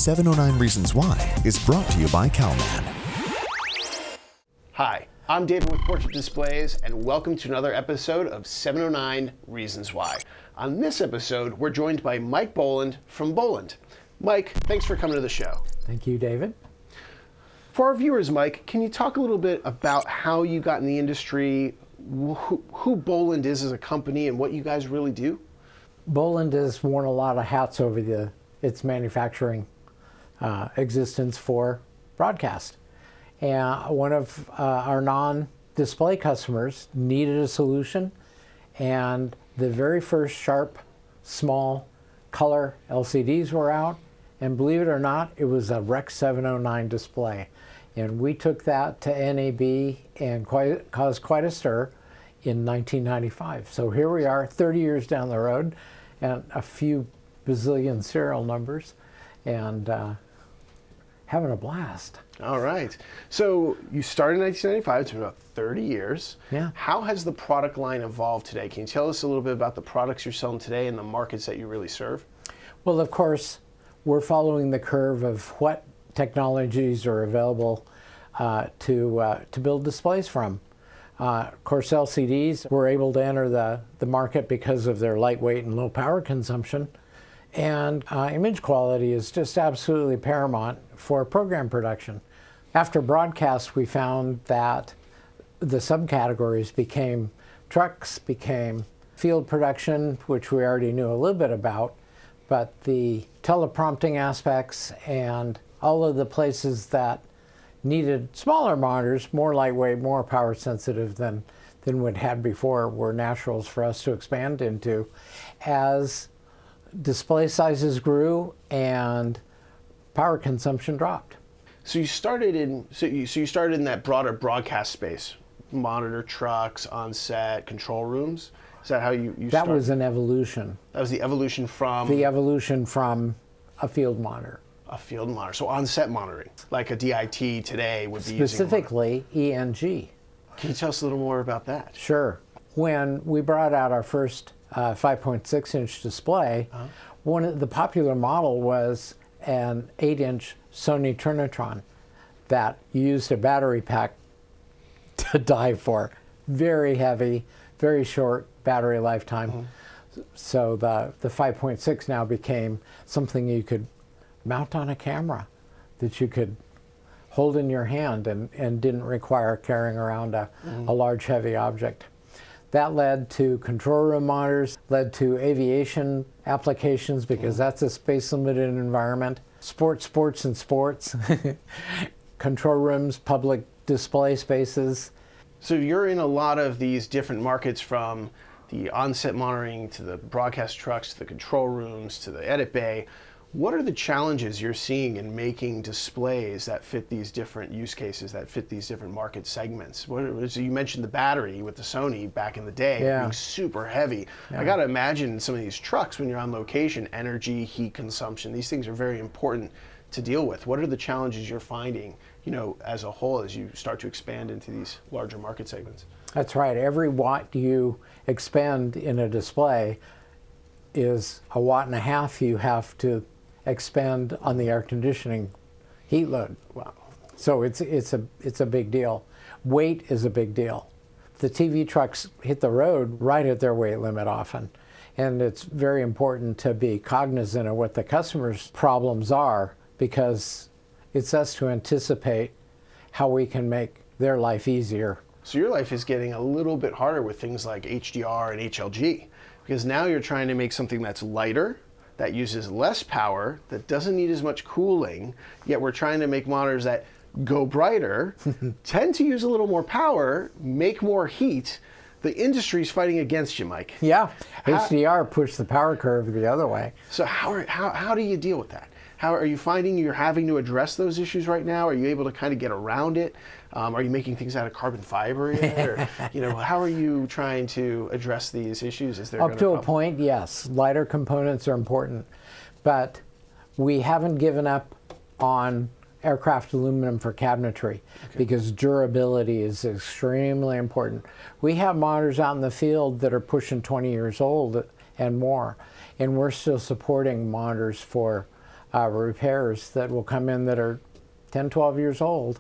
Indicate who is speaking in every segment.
Speaker 1: 709 Reasons Why is brought to you by Calman.
Speaker 2: Hi, I'm David with Portrait Displays, and welcome to another episode of 709 Reasons Why. On this episode, we're joined by Mike Boland from Boland. Mike, thanks for coming to the show.
Speaker 3: Thank you, David.
Speaker 2: For our viewers, Mike, can you talk a little bit about how you got in the industry, who Boland is as a company, and what you guys really do?
Speaker 3: Boland has worn a lot of hats over its manufacturing existence for broadcast. And one of our non-display customers needed a solution, and the very first sharp, small color LCDs were out, and believe it or not, it was a Rec 709 display. And we took that to NAB and caused quite a stir in 1995. So here we are, 30 years down the road, and a few bazillion serial numbers, and having a blast.
Speaker 2: All right. So you started in 1995, it's been about 30 years.
Speaker 3: Yeah.
Speaker 2: How has the product line evolved today? Can you tell us a little bit about the products you're selling today and the markets that you really serve?
Speaker 3: Well, of course, we're following the curve of what technologies are available to build displays from. Of course, LCDs were able to enter the market because of their lightweight and low power consumption. And image quality is just absolutely paramount for program production. After broadcast, we found that the subcategories became trucks, became field production, which we already knew a little bit about, but the teleprompting aspects and all of the places that needed smaller monitors, more lightweight, more power sensitive than we'd had before, were naturals for us to expand into as display sizes grew and power consumption dropped.
Speaker 2: So you started in that broader broadcast space, monitor trucks, on-set, control rooms. Is that how you started?
Speaker 3: That was an evolution.
Speaker 2: That was the evolution from?
Speaker 3: The evolution from a field monitor.
Speaker 2: A field monitor. So on-set monitoring, like a DIT today would be
Speaker 3: specifically ENG.
Speaker 2: Can you tell us a little more about that?
Speaker 3: Sure. When we brought out our first 5.6-inch display, one of the popular model was an 8-inch Sony Trinitron that used a battery pack to die for. Very heavy, very short battery lifetime. So the 5.6 now became something you could mount on a camera that you could hold in your hand and didn't require carrying around a large heavy object. That led to control room monitors, led to aviation applications because that's a space limited environment. Sports, control rooms, public display spaces.
Speaker 2: So you're in a lot of these different markets, from the on-set monitoring to the broadcast trucks to the control rooms to the edit bay. What are the challenges you're seeing in making displays that fit these different use cases, that fit these different market segments? So you mentioned the battery with the Sony back in the day being super heavy. I got to imagine some of these trucks, when you're on location, energy, heat consumption, these things are very important to deal with. What are the challenges you're finding, as a whole, as you start to expand into these larger market segments?
Speaker 3: That's right. Every watt you expend in a display is a watt and a half you have to expend on the air conditioning heat load.
Speaker 2: Wow.
Speaker 3: So it's a big deal. Weight is a big deal. The TV trucks hit the road right at their weight limit often. And it's very important to be cognizant of what the customer's problems are, because it's us to anticipate how we can make their life easier.
Speaker 2: So your life is getting a little bit harder with things like HDR and HLG, because now you're trying to make something that's lighter, that uses less power, that doesn't need as much cooling, yet we're trying to make monitors that go brighter, tend to use a little more power, make more heat. The industry's fighting against you, Mike.
Speaker 3: Yeah, HDR pushed the power curve the other way.
Speaker 2: So how do you deal with that? How are you finding you're having to address those issues right now? Are you able to kind of get around it? Are you making things out of carbon fiber yet? Or, how are you trying to address these issues?
Speaker 3: Up to a point, yes. Lighter components are important, but we haven't given up on aircraft aluminum for cabinetry because durability is extremely important. We have monitors out in the field that are pushing 20 years old and more, and we're still supporting monitors for repairs that will come in that are 10, 12 years old.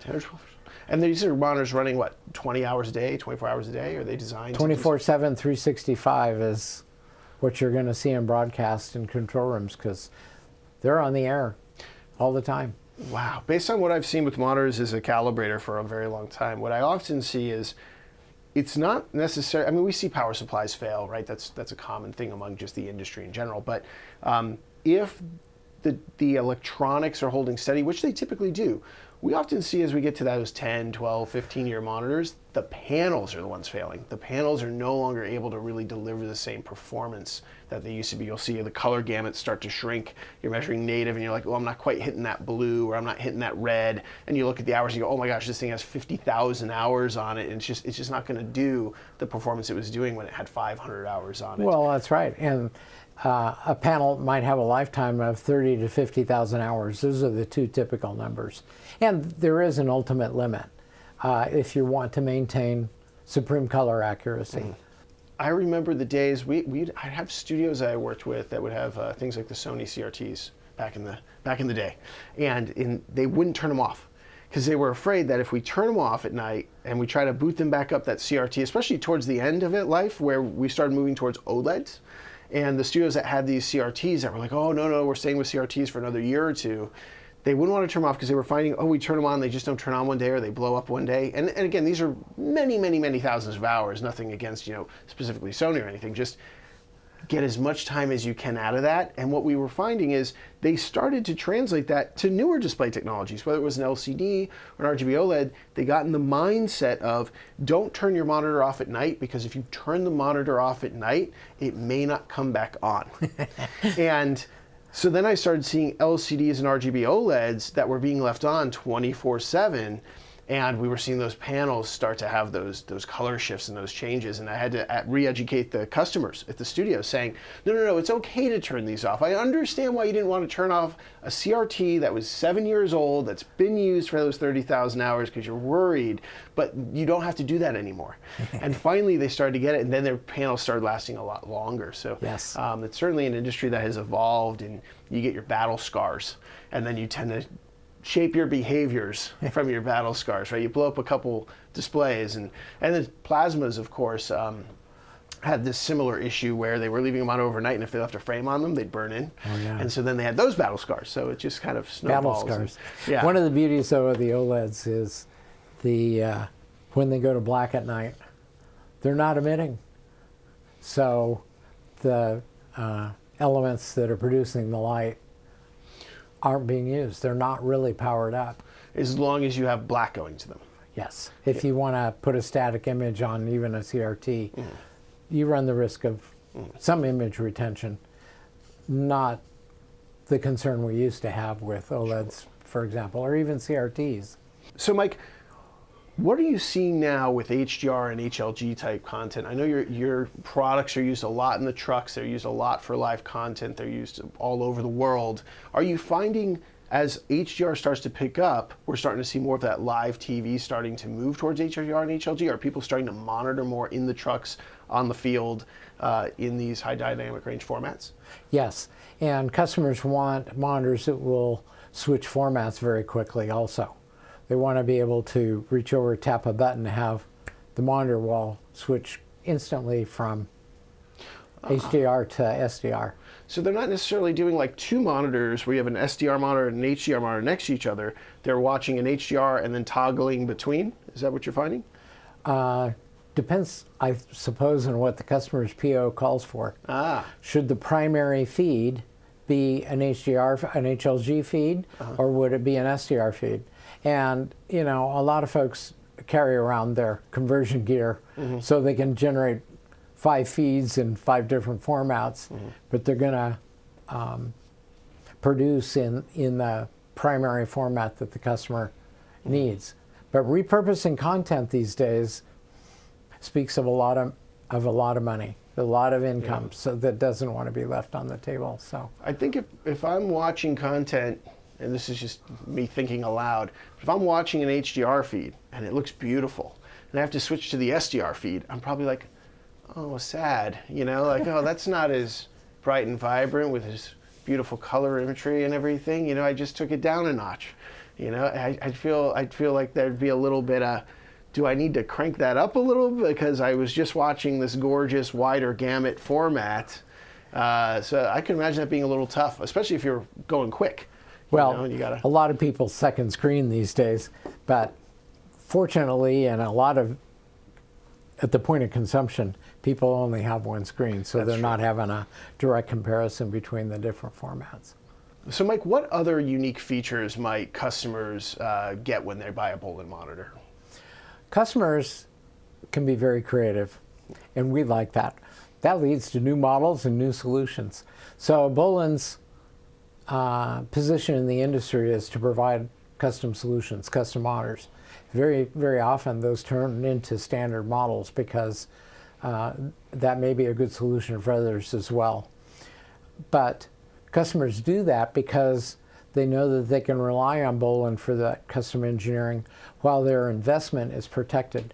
Speaker 2: 10 or 12. And these are monitors running, what, 20 hours a day, 24 hours a day? Are they designed
Speaker 3: 24/7, 365 is what you're going to see in broadcast and control rooms, because they're on the air all the time.
Speaker 2: Wow. Based on what I've seen with monitors as a calibrator for a very long time, what I often see is it's not necessary. I mean, we see power supplies fail, right? That's a common thing among just the industry in general. But if the electronics are holding steady, which they typically do, we often see as we get to those 10, 12, 15-year monitors, the panels are the ones failing. The panels are no longer able to really deliver the same performance that they used to be. You'll see the color gamut start to shrink. You're measuring native and you're like, well, I'm not quite hitting that blue, or I'm not hitting that red. And you look at the hours and you go, oh my gosh, this thing has 50,000 hours on it. And it's just not going to do the performance it was doing when it had 500 hours on it.
Speaker 3: Well, that's right. And a panel might have a lifetime of 30 to 50,000 hours. Those are the two typical numbers. And there is an ultimate limit if you want to maintain supreme color accuracy.
Speaker 2: I remember the days I'd have studios I worked with that would have things like the Sony CRTs back in the day, and they wouldn't turn them off because they were afraid that if we turn them off at night and we try to boot them back up, that CRT, especially towards the end of life where we started moving towards OLEDs, and the studios that had these CRTs that were like, oh no, we're staying with CRTs for another year or two, they wouldn't want to turn them off because they were finding, oh, we turn them on, they just don't turn on one day, or they blow up one day. And again, these are many thousands of hours, nothing against, specifically Sony or anything, just get as much time as you can out of that. And what we were finding is they started to translate that to newer display technologies, whether it was an LCD or an RGB OLED. They got in the mindset of don't turn your monitor off at night, because if you turn the monitor off at night, it may not come back on. And so then I started seeing LCDs and RGB OLEDs that were being left on 24/7, and we were seeing those panels start to have those color shifts and those changes, and I had to re-educate the customers at the studio saying, no, it's okay to turn these off. I understand why you didn't want to turn off a CRT that was 7 years old, that's been used for those 30,000 hours because you're worried, but you don't have to do that anymore. And finally they started to get it, and then their panels started lasting a lot longer. So
Speaker 3: yes.
Speaker 2: It's certainly an industry that has evolved, and you get your battle scars, and then you tend to shape your behaviors from your battle scars, right? You blow up a couple displays, and the plasmas, of course, had this similar issue where they were leaving them on overnight, and if they left a frame on them, they'd burn in.
Speaker 3: Oh, yeah.
Speaker 2: And so then they had those battle scars. So it just kind of snowballs.
Speaker 3: Battle scars.
Speaker 2: Yeah.
Speaker 3: One of the beauties, though, of the OLEDs is when they go to black at night, they're not emitting. So the elements that are producing the light aren't being used. They're not really powered up.
Speaker 2: As long as you have black going to them.
Speaker 3: Yes. If you want to put a static image on even a CRT, you run the risk of some image retention, not the concern we used to have with OLEDs, for example, or even CRTs.
Speaker 2: So Mike, what are you seeing now with HDR and HLG type content? I know your products are used a lot in the trucks. They're used a lot for live content. They're used all over the world. Are you finding as HDR starts to pick up, we're starting to see more of that live TV starting to move towards HDR and HLG? Are people starting to monitor more in the trucks, on the field, in these high dynamic range formats?
Speaker 3: Yes, and customers want monitors that will switch formats very quickly also. They want to be able to reach over, tap a button, have the monitor wall switch instantly from HDR to SDR.
Speaker 2: So they're not necessarily doing like two monitors where you have an SDR monitor and an HDR monitor next to each other. They're watching an HDR and then toggling between. Is that what you're finding?
Speaker 3: Depends, I suppose, on what the customer's PO calls for. Should the primary feed be an HDR, an HLG feed, or would it be an SDR feed? And, a lot of folks carry around their conversion gear so they can generate 5 feeds in 5 different formats, but they're going to produce in the primary format that the customer needs. But repurposing content these days speaks of a lot of money, a lot of income, so that doesn't want to be left on the table. So
Speaker 2: I think if I'm watching content, and this is just me thinking aloud, if I'm watching an HDR feed and it looks beautiful, and I have to switch to the SDR feed, I'm probably like, oh, sad, like, oh, that's not as bright and vibrant with as beautiful color imagery and everything, you know, I just took it down a notch. You know, I'd feel like there'd be a little bit of, do I need to crank that up a little? Because I was just watching this gorgeous wider gamut format. So I can imagine that being a little tough, especially if you're going quick.
Speaker 3: Well,
Speaker 2: you know, and you gotta...
Speaker 3: a lot of people second screen these days, but fortunately, and at the point of consumption, people only have one screen, so they're not having a direct comparison between the different formats.
Speaker 2: So Mike, what other unique features might customers get when they buy a Boland monitor? Customers
Speaker 3: can be very creative, and we like that. That leads to new models and new solutions. So Boland's position in the industry is to provide custom solutions, custom monitors. Very, very often those turn into standard models because that may be a good solution for others as well. But customers do that because they know that they can rely on Boland for that custom engineering while their investment is protected.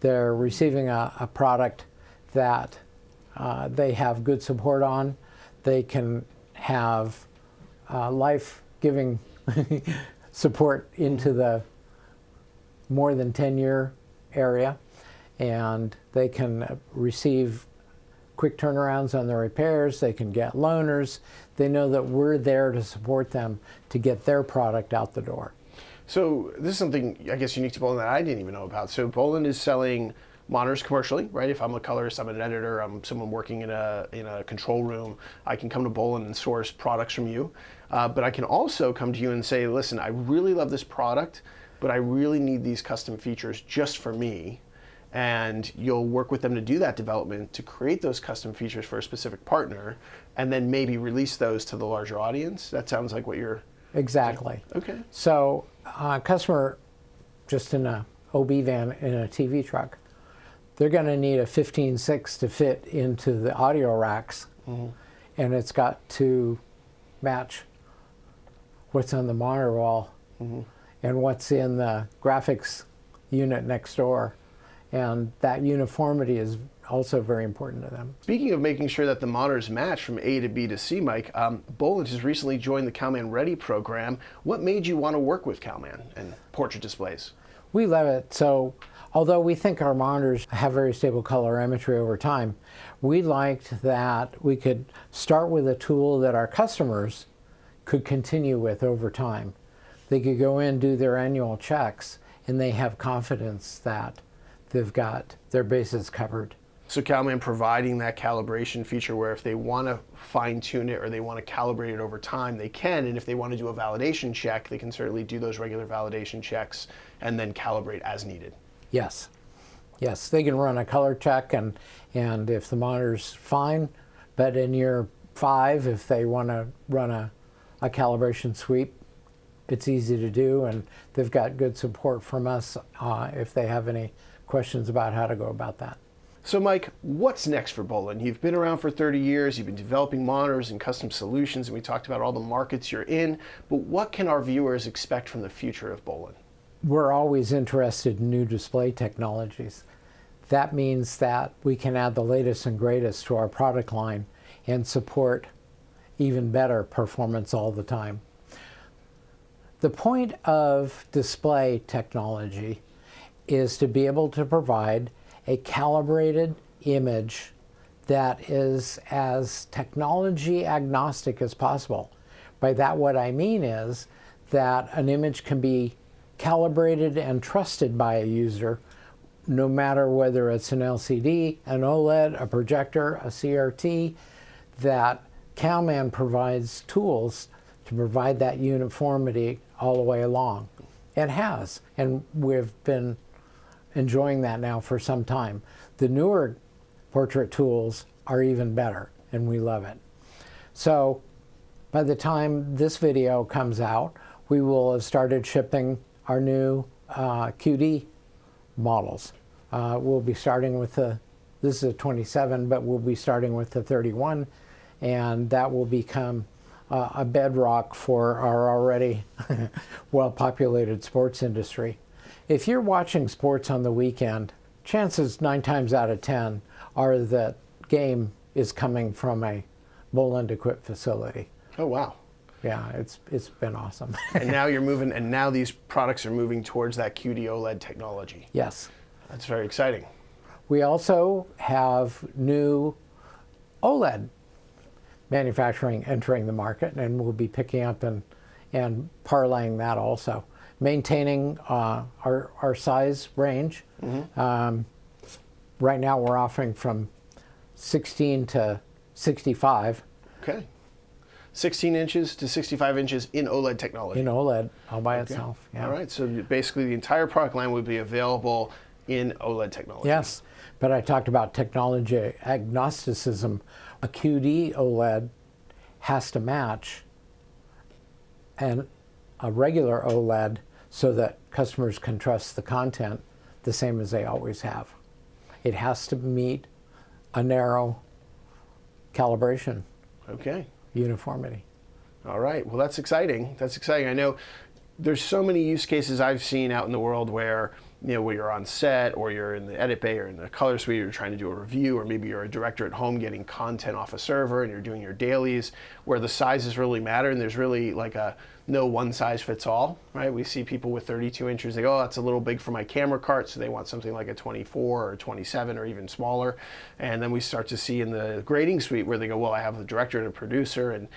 Speaker 3: They're receiving a product that they have good support on. They can have life-giving support into the more than 10-year area, and they can receive quick turnarounds on their repairs. They can get loaners. They know that we're there to support them to get their product out the door.
Speaker 2: So this is something, I guess, unique to Boland that I didn't even know about. So Boland is selling monitors commercially, right? If I'm a colorist, I'm an editor, I'm someone working in a control room, I can come to Boland and source products from you. But I can also come to you and say, listen, I really love this product, but I really need these custom features just for me. And you'll work with them to do that development, to create those custom features for a specific partner, and then maybe release those to the larger audience. That sounds like what you're...
Speaker 3: Exactly.
Speaker 2: Okay.
Speaker 3: So a customer just in a OB van in a TV truck, they're going to need a 15.6 to fit into the audio racks, and it's got to match what's on the monitor wall and what's in the graphics unit next door. And that uniformity is also very important to them.
Speaker 2: Speaking of making sure that the monitors match from A to B to C, Mike, Boland has recently joined the Calman Ready Program. What made you want to work with Calman and portrait displays?
Speaker 3: We love it. So although we think our monitors have very stable color imagery over time, we liked that we could start with a tool that our customers could continue with over time. They could go in, do their annual checks, and they have confidence that they've got their bases covered.
Speaker 2: So Calman providing that calibration feature where if they want to fine tune it or they want to calibrate it over time, they can. And if they want to do a validation check, they can certainly do those regular validation checks and then calibrate as needed.
Speaker 3: Yes. Yes, they can run a color check and if the monitor's fine, but in year 5, if they want to run a calibration sweep, it's easy to do, and they've got good support from us if they have any questions about how to go about that.
Speaker 2: So Mike, what's next for Boland? You've been around for 30 years, you've been developing monitors and custom solutions, and we talked about all the markets you're in, but what can our viewers expect from the future of Boland?
Speaker 3: We're always interested in new display technologies. That means that we can add the latest and greatest to our product line and support even better performance all the time. The point of display technology is to be able to provide a calibrated image that is as technology agnostic as possible. By that, what I mean is that an image can be calibrated and trusted by a user no matter whether it's an LCD, an OLED, a projector, a CRT, that Calman provides tools to provide that uniformity all the way along. It has, and we've been enjoying that now for some time. The newer portrait tools are even better, and we love it. So by the time this video comes out, we will have started shipping our new QD models. We'll be starting with this is a 27, but we'll be starting with the 31, and that will become a bedrock for our already well-populated sports industry. If you're watching sports on the weekend, chances 9 times out of 10 are that game is coming from a Boland equipped facility.
Speaker 2: Oh, wow.
Speaker 3: Yeah, it's been awesome.
Speaker 2: And now you're moving, and now these products are moving towards that QD-OLED technology.
Speaker 3: Yes.
Speaker 2: That's very exciting.
Speaker 3: We also have new OLED manufacturing entering the market, and we'll be picking up and parlaying that also. Maintaining our size range. Right now we're offering from 16 to 65.
Speaker 2: Okay. 16 inches to 65 inches in OLED technology.
Speaker 3: In OLED, all by itself. Yeah.
Speaker 2: All right, so basically the entire product line would be available in OLED technology.
Speaker 3: Yes, but I talked about technology agnosticism. A QD OLED has to match a regular OLED so that customers can trust the content the same as they always have. It has to meet a narrow calibration.
Speaker 2: Okay.
Speaker 3: Uniformity.
Speaker 2: All right. Well, that's exciting. That's exciting. I know there's so many use cases I've seen out in the world where, where you're on set or you're in the edit bay or in the color suite, you're trying to do a review, or maybe you're a director at home getting content off a server and you're doing your dailies, where the sizes really matter and there's really like a no one size fits all, right? We see people with 32 inches, they go, oh, that's a little big for my camera cart, so they want something like a 24 or 27 or even smaller. And then we start to see in the grading suite where they go, well, I have the director and a producer and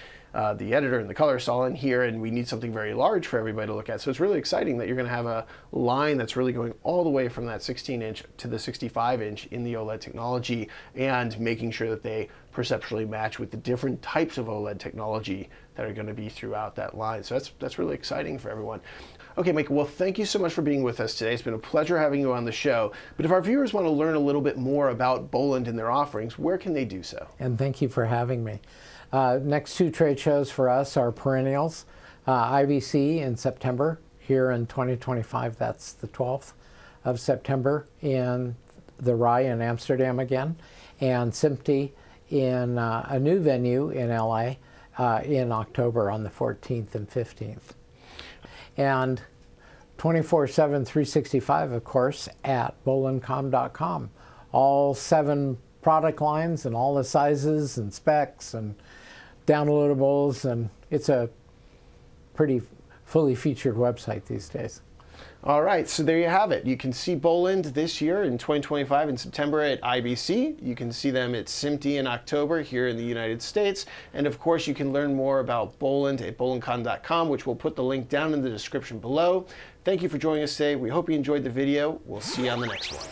Speaker 2: the editor and the colorist all in here, and we need something very large for everybody to look at. So it's really exciting that you're going to have a line that's really going all the way from that 16-inch to the 65-inch in the OLED technology, and making sure that they perceptually match with the different types of OLED technology that are going to be throughout that line. So that's really exciting for everyone. Okay, Mike, well, thank you so much for being with us today. It's been a pleasure having you on the show. But if our viewers want to learn a little bit more about Boland and their offerings, where can they do so?
Speaker 3: And thank you for having me. Next two trade shows for us are perennials. IBC in September, here in 2025, that's the 12th of September in the Rye in Amsterdam again, and SMPTE in a new venue in LA in October on the 14th and 15th. And 24/7, 365, of course, at bolandcom.com. All 7 product lines and all the sizes and specs and downloadables, and it's a pretty fully featured website these days.
Speaker 2: All right, so there you have it. You can see Boland this year in 2025 in September at IBC. You can see them at SMPTE in October here in the United States. And of course, you can learn more about Boland at bolandcom.com, which we'll put the link down in the description below. Thank you for joining us today. We hope you enjoyed the video. We'll see you on the next one.